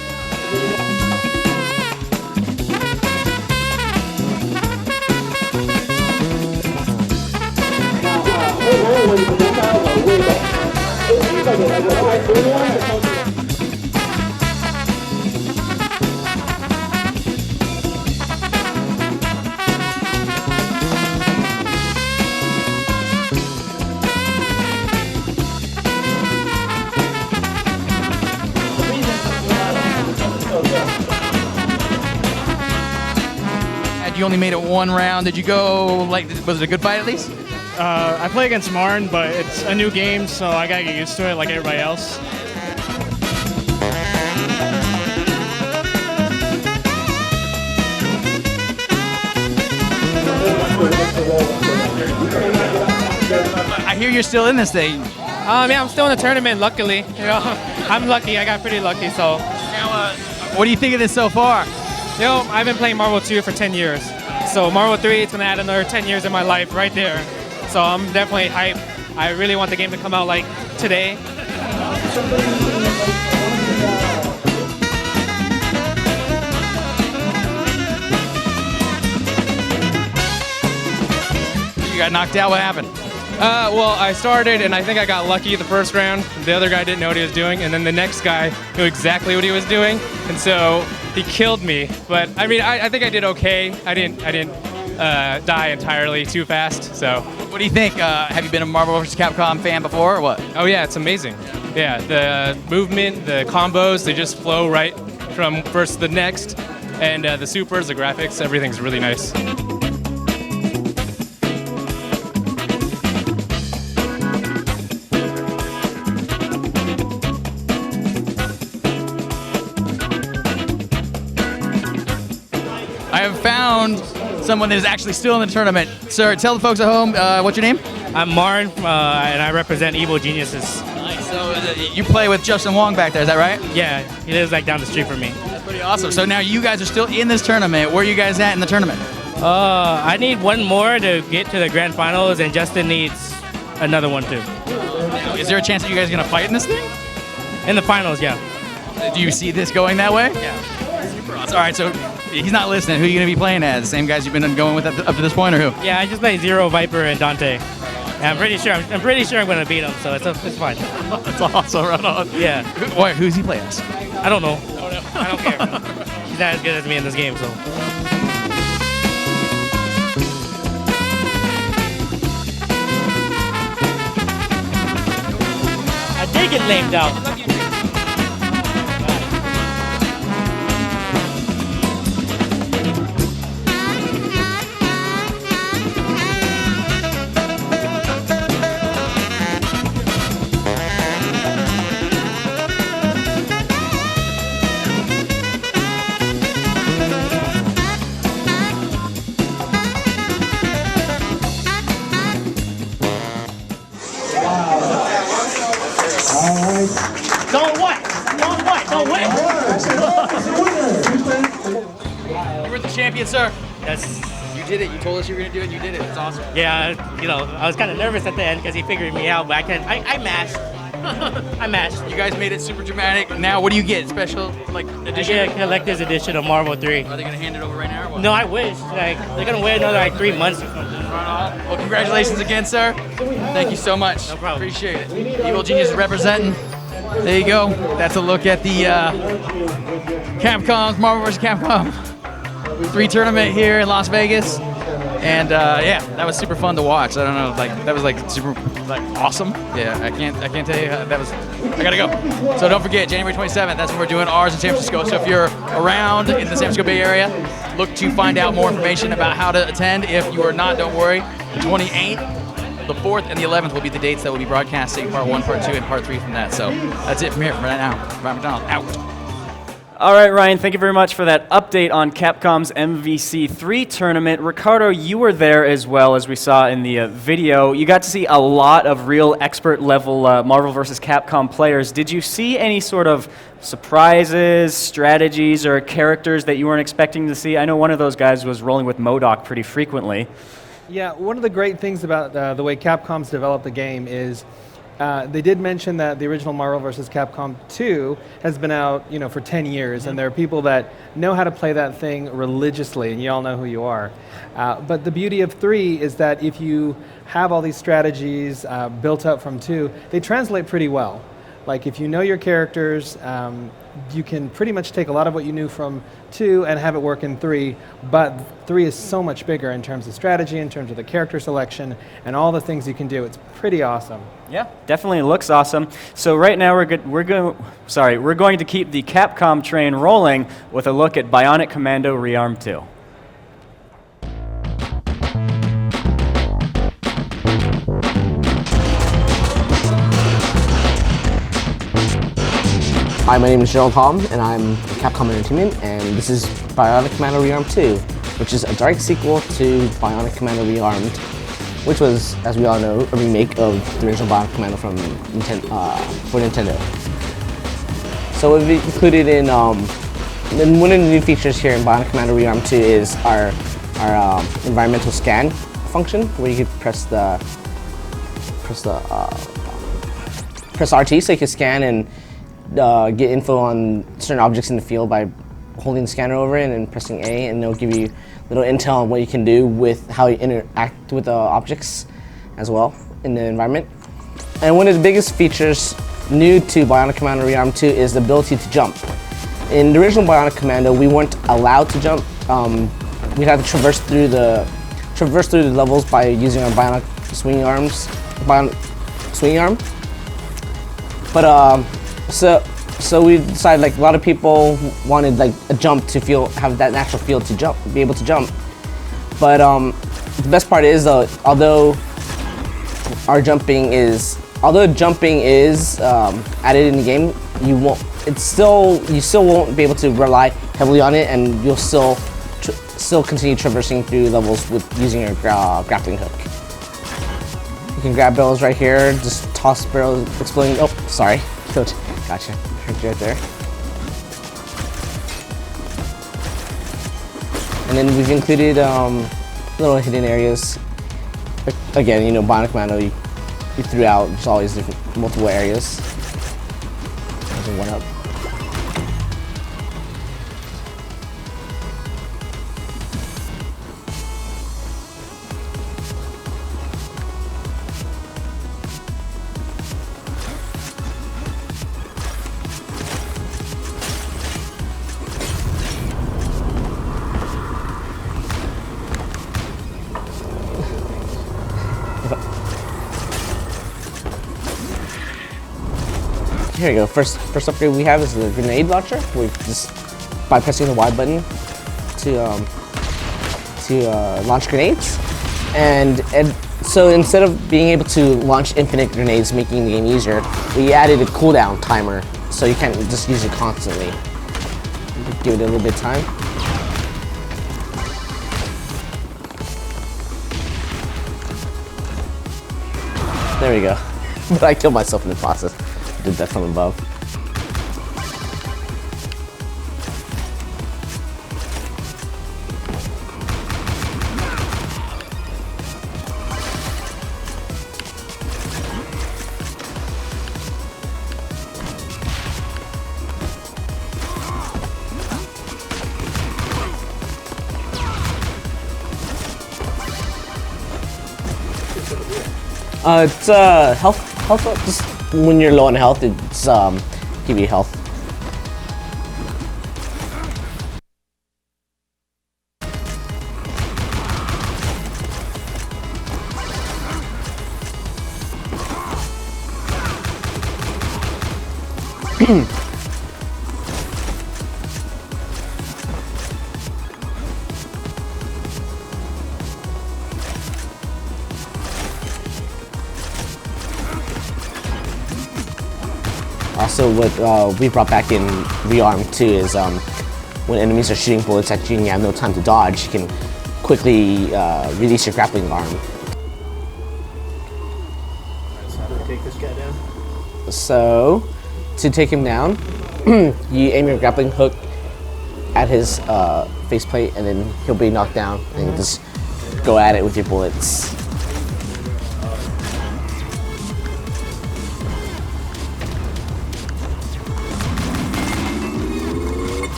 You only made it one round. Did you go, like, was it a good fight at least? I play against Marn, but it's a new game, so I gotta get used to it like everybody else. I hear you're still in this thing. Yeah, I'm still in the tournament, luckily. You know, I'm lucky. I got pretty lucky, so. Now, what do you think of this so far? You know, I've been playing Marvel 2 for 10 years. So Marvel 3, it's going to add another 10 years in my life right there. So I'm definitely hyped. I really want the game to come out like today. You got knocked out. What happened? Well, I started, and I think I got lucky the first round. The other guy didn't know what he was doing, and then the next guy knew exactly what he was doing, and so he killed me. But I mean, I think I did okay. I didn't die entirely too fast. So, what do you think? Have you been a Marvel vs. Capcom fan before, or what? Oh yeah, it's amazing. Yeah, the movement, the combos, they just flow right from first to the next, and the supers, the graphics, everything's really nice. I have found someone that is actually still in the tournament. Sir, tell the folks at home, what's your name? I'm Marn, and I represent Evil Geniuses. Nice. So you play with Justin Wong back there, is that right? Yeah, he lives like down the street from me. That's pretty awesome. So now you guys are still in this tournament. Where are you guys at in the tournament? I need one more to get to the grand finals, and Justin needs another one too. Now, is there a chance that you guys are going to fight in this thing? In the finals, yeah. Do you see this going that way? Yeah. Super awesome. All right, so he's not listening. Who are you going to be playing as? The same guys you've been going with up to this point, or who? Yeah, I just play Zero, Viper, and Dante. And I'm pretty sure I'm going to beat him, so it's fine. That's awesome. Right on. Yeah. Who's he play as? I don't know. I don't care. He's not as good as me in this game, so. I did get lamed out. Don't what? Don't what? Don't win. champion, sir. That's You did it. You told us you were gonna do it. You did it. It's awesome. yeah. I was kind of nervous at the end because he figured me out, but I mashed. I mashed. You guys made it super dramatic. Now, what do you get? Special edition? I get a collector's edition of Marvel 3. Are they gonna hand it over right now? Or what? No, I wish. They're gonna wait another 3 months or something. Well, congratulations again, sir. Thank you so much. No problem. Appreciate it. Evil Genius representing. There you go. That's a look at the Capcom's Marvel vs. Capcom 3 tournament here in Las Vegas. And yeah, that was super fun to watch. I don't know, that was super awesome. Yeah, I can't tell you how that was. I gotta go. So don't forget, January 27th. That's when we're doing ours in San Francisco. So if you're around in the San Francisco Bay Area, look to find out more information about how to attend. If you are not, don't worry. The 28th, the 4th, and the 11th will be the dates that will be broadcasting part 1, part 2, and part 3 from that. So that's it from here for right now. Ryan McDonald out. All right, Ryan, thank you very much for that update on Capcom's MvC 3 tournament. Ricardo, you were there as well, as we saw in the video. You got to see a lot of real expert-level Marvel vs. Capcom players. Did you see any sort of surprises, strategies, or characters that you weren't expecting to see? I know one of those guys was rolling with MODOK pretty frequently. Yeah, one of the great things about the way Capcom's developed the game is they did mention that the original Marvel vs. Capcom 2 has been out, for 10 years, and there are people that know how to play that thing religiously, and you all know who you are. But the beauty of 3 is that if you have all these strategies built up from 2, they translate pretty well. Like, if you know your characters, you can pretty much take a lot of what you knew from 2 and have it work in 3, but 3 is so much bigger in terms of strategy, in terms of the character selection, and all the things you can do. It's pretty awesome. Yeah, definitely looks awesome. So right now we're going to keep the Capcom train rolling with a look at Bionic Commando Rearm 2. Hi, my name is Gerald Holm, and I'm with Capcom Entertainment, and this is Bionic Commando Rearmed 2, which is a direct sequel to Bionic Commando Rearmed, which was, as we all know, a remake of the original Bionic Commando from for Nintendo. So we've included in one of the new features here in Bionic Commando Rearmed 2 is our environmental scan function, where you can press RT so you can scan and get info on certain objects in the field by holding the scanner over it and pressing A, and it'll give you little intel on what you can do with how you interact with objects as well in the environment. And one of the biggest features new to Bionic Commando Rearmed 2 is the ability to jump. In the original Bionic Commando, we weren't allowed to jump. We'd have to traverse through the levels by using our bionic swinging arm. But so we decided, like, a lot of people wanted like a jump to have that natural feel to jump, be able to jump. But the best part is, though, although jumping is added in the game, you still won't be able to rely heavily on it, and you'll still continue traversing through levels with using your grappling hook. You can grab barrels right here, just toss barrels, exploding. Oh, sorry. Gotcha. Hurt you right there. And then we've included little hidden areas. Again, Bionic Commando, you threw out just all these different multiple areas. There's one up. Here we go. First upgrade we have is the grenade launcher. We just by pressing the Y button to launch grenades, and so instead of being able to launch infinite grenades, making the game easier, we added a cooldown timer, so you can't just use it constantly. Give it a little bit of time. There we go. But I killed myself in the process. Did that from above. It's health. Just when you're low on health, it's give you health. Also, what we brought back in Rearm too is when enemies are shooting bullets at you and you have no time to dodge, you can quickly release your grappling arm. Take this guy down. So, to take him down, you aim your grappling hook at his faceplate, and then he'll be knocked down, and you just go at it with your bullets.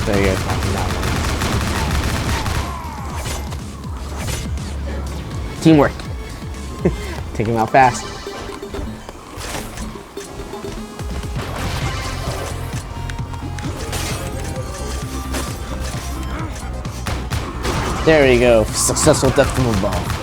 There you go. Teamwork. Take him out fast. There you go. Successful death from above.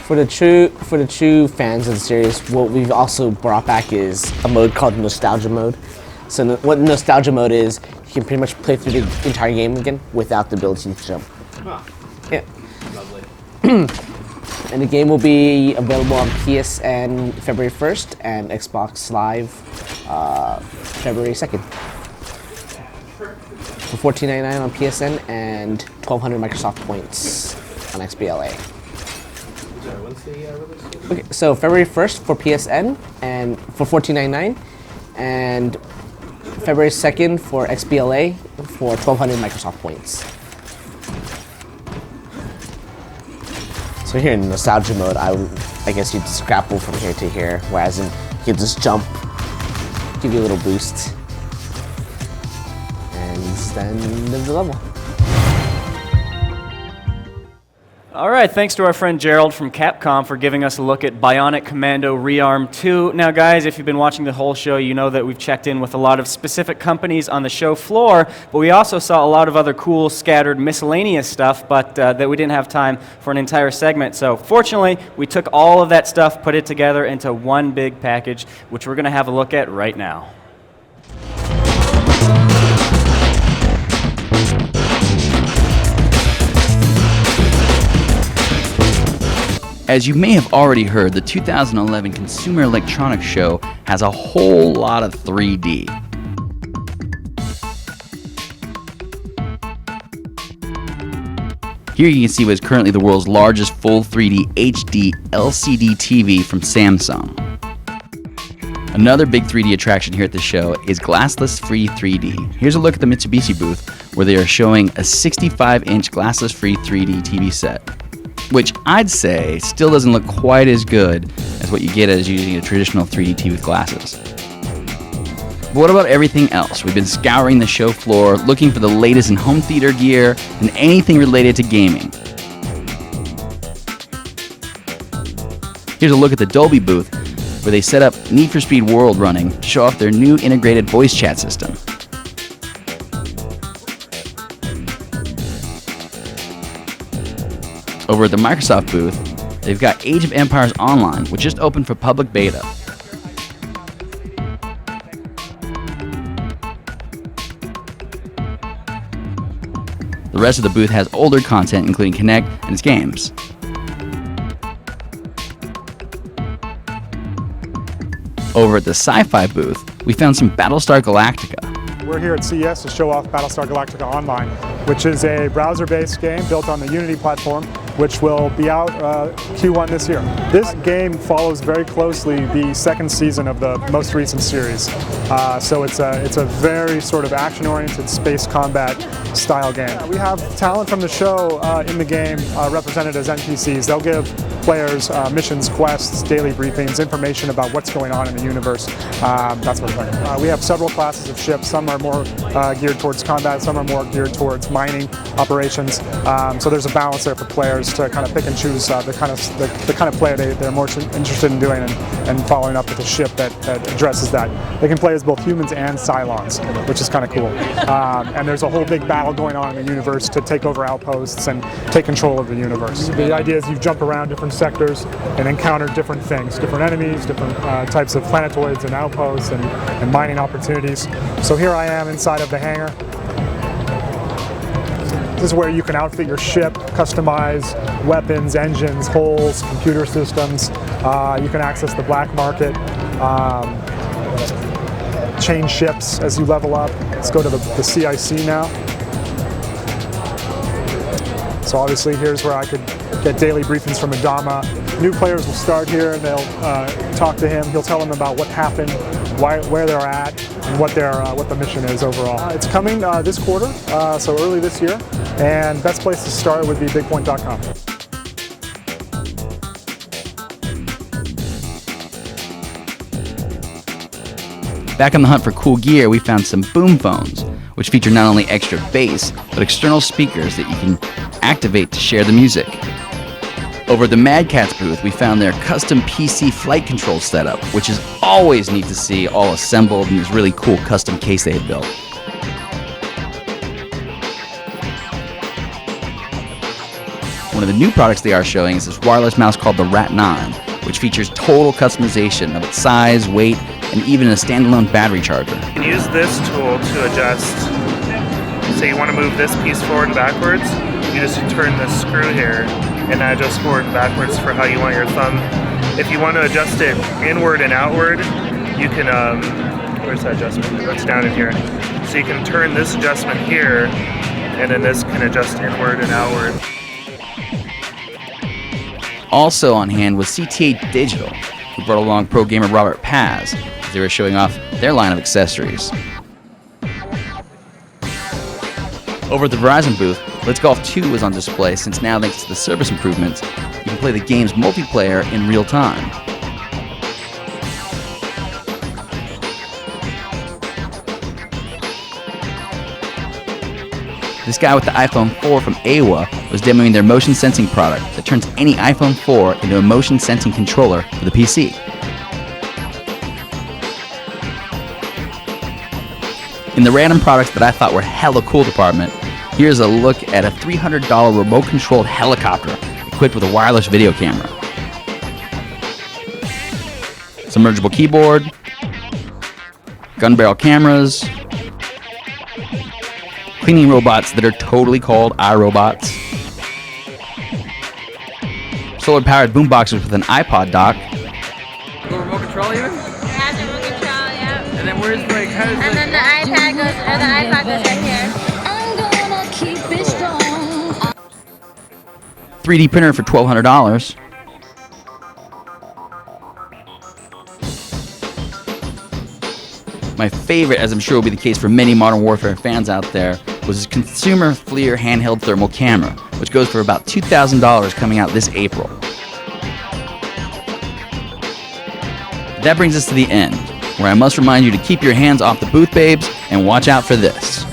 For the true fans of the series, what we've also brought back is a mode called Nostalgia Mode. So what Nostalgia Mode is, you can pretty much play through the entire game again without the ability to jump. Huh. Yeah. Lovely. And the game will be available on PSN February 1st and Xbox Live February 2nd. For $14.99 on PSN and 1,200 Microsoft points on XBLA. When's the release date? Okay, so February 1st for PSN and for $14.99, and February 2nd for XBLA for 1,200 Microsoft points. So here in Nostalgia Mode, I guess you just grapple from here to here, whereas you can just jump, give you a little boost, and then live the level. All right, thanks to our friend Gerald from Capcom for giving us a look at Bionic Commando Rearm 2. Now, guys, if you've been watching the whole show, you know that we've checked in with a lot of specific companies on the show floor, but we also saw a lot of other cool, scattered, miscellaneous stuff, but that we didn't have time for an entire segment. So, fortunately, we took all of that stuff, put it together into one big package, which we're going to have a look at right now. As you may have already heard, the 2011 Consumer Electronics Show has a whole lot of 3D. Here you can see what is currently the world's largest full 3D HD LCD TV from Samsung. Another big 3D attraction here at the show is glassless free 3D. Here's a look at the Mitsubishi booth where they are showing a 65-inch glassless free 3D TV set, which I'd say still doesn't look quite as good as what you get as using a traditional 3D TV with glasses. But what about everything else? We've been scouring the show floor, looking for the latest in home theater gear and anything related to gaming. Here's a look at the Dolby booth, where they set up Need for Speed World running to show off their new integrated voice chat system. Over at the Microsoft booth, they've got Age of Empires Online, which just opened for public beta. The rest of the booth has older content, including Kinect and its games. Over at the sci-fi booth, we found some Battlestar Galactica. We're here at CES to show off Battlestar Galactica Online, which is a browser-based game built on the Unity platform, which will be out Q1 this year. This game follows very closely the second season of the most recent series. So it's a very sort of action-oriented space combat style game. We have talent from the show in the game represented as NPCs. They'll give players missions, quests, daily briefings, information about what's going on in the universe. That's what we're playing. We have several classes of ships. Some are more geared towards combat, some are more geared towards mining operations. So there's a balance there for players to kind of pick and choose the kind of play they're more interested in doing and following up with a ship that addresses that. They can play as both humans and Cylons, which is kind of cool. And there's a whole big battle going on in the universe to take over outposts and take control of the universe. The idea is you jump around different sectors and encounter different things, different enemies, different types of planetoids and outposts and mining opportunities. So here I am inside of the hangar. This is where you can outfit your ship, customize weapons, engines, hulls, computer systems. You can access the black market, change ships as you level up. Let's go to the CIC now. So obviously here's where I could get daily briefings from Adama. New players will start here and they'll talk to him. He'll tell them about what happened, where they're at, and what the mission is overall. It's coming this quarter, so early this year, and best place to start would be bigpoint.com. Back on the hunt for cool gear, we found some boom phones, which feature not only extra bass, but external speakers that you can activate to share the music. Over at the Mad Catz booth, we found their custom PC flight control setup, which is always neat to see all assembled in this really cool custom case they had built. One of the new products they are showing is this wireless mouse called the Rat 9, which features total customization of its size, weight, and even a standalone battery charger. You can use this tool to adjust. So you want to move this piece forward and backwards, you just turn this screw here and that adjusts forward and backwards for how you want your thumb. If you want to adjust it inward and outward, you can, where's that adjustment? That's down in here. So you can turn this adjustment here and then this can adjust inward and outward. Also on hand was CT8 Digital, who brought along pro gamer Robert Paz as they were showing off their line of accessories. Over at the Verizon booth, Let's Golf 2 was on display since now, thanks to the service improvements, you can play the game's multiplayer in real time. This guy with the iPhone 4 from AWA was demoing their motion sensing product that turns any iPhone 4 into a motion sensing controller for the PC. In the random products that I thought were hella cool department, here's a look at a $300 remote-controlled helicopter equipped with a wireless video camera. Submergible keyboard, gun barrel cameras, cleaning robots that are totally called iRobots, solar-powered boomboxes with an iPod dock, Little remote control even? Has a remote control, yep. And then where's like, how does And then the iPad goes, or the iPod goes right here. 3D printer for $1,200. My favorite, as I'm sure will be the case for many Modern Warfare fans out there, was his consumer FLIR handheld thermal camera, which goes for about $2,000 coming out this April. That brings us to the end, where I must remind you to keep your hands off the booth babes and watch out for this.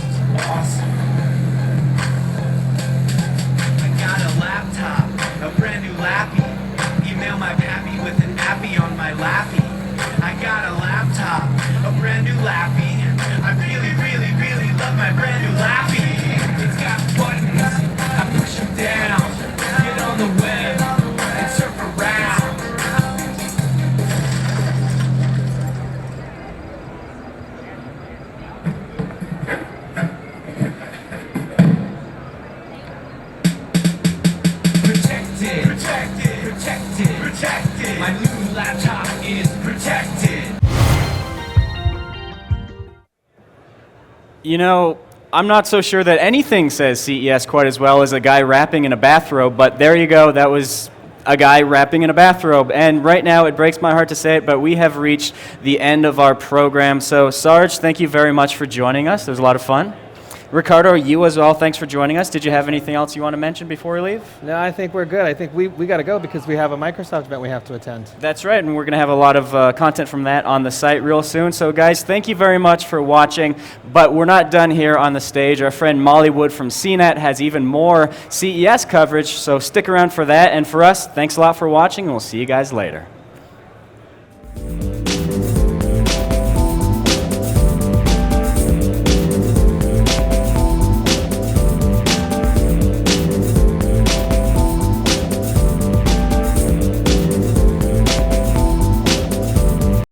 Protected. My new laptop is protected. You know, I'm not so sure that anything says CES quite as well as a guy rapping in a bathrobe, but there you go. That was a guy rapping in a bathrobe. And right now, it breaks my heart to say it, but we have reached the end of our program. So, Sarge, thank you very much for joining us. It was a lot of fun. Ricardo, you as well, thanks for joining us. Did you have anything else you want to mention before we leave? No, I think we're good. I think we got to go because we have a Microsoft event we have to attend. That's right, and we're going to have a lot of content from that on the site real soon. So, guys, thank you very much for watching, but we're not done here on the stage. Our friend Molly Wood from CNET has even more CES coverage, so stick around for that. And for us, thanks a lot for watching, and we'll see you guys later.